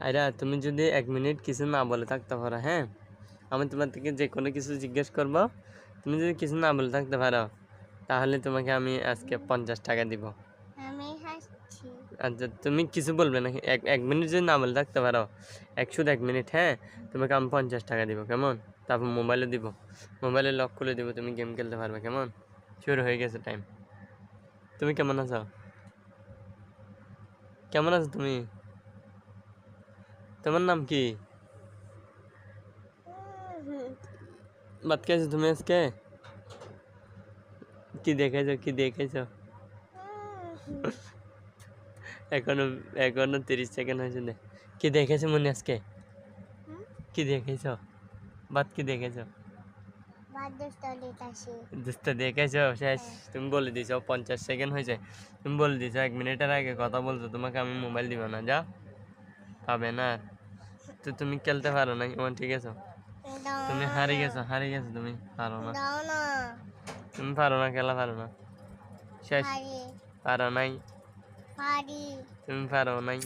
আয়রা তুমি যদি 1 মিনিট কিছু না বলে থাকতে পারো, হ্যাঁ আমি তোমার থেকে যে কোনো কিছু জিজ্ঞেস করব, তুমি যদি কিছু না বলে থাকতে পারো তাহলে তোমাকে আমি আজকে 50 টাকা দিব। আমি হাসছি। আচ্ছা তুমি কিছু বলবে না, 1 মিনিট যদি না বলে থাকতে পারো, শুধু 1 মিনিট, হ্যাঁ তোমাকে আমি 50 টাকা দিব, কেমন? তারপর মোবাইলে দিব, মোবাইলে লক খুলে দিব, তুমি গেম খেলতে পারবে, কেমন? শুরু হয়ে গেছে টাইম। তুমি কেমন আছো? কেমন আছো তুমি? তোমার নাম কি? ভাত খাইছো তুমি আজকে? কি দেখেছো, কি দেখেছো? এখনো এখনো 30 সেকেন্ড হয়েছে না। কি দেখেছো মনে আজকে? কি দেখেছো? ভাত কি দেখেছো? দোস্ত দেখেছো শেষ? তুমি বলে দিছো 50 সেকেন্ড হয়েছে, তুমি বলে দিছো 1 মিনিটের আগে কথা বলছো, তোমাকে আমি মোবাইল দিব না, যা পাবে না। তো তুমি খেলতে পারো না, কেমন? ঠিক আছে, তুমি হারিয়ে গেছো, তুমি পারো না, তুমি পারো না, খেলা পারো না, শেষ। পারো নাই, তুমি পারো নাই।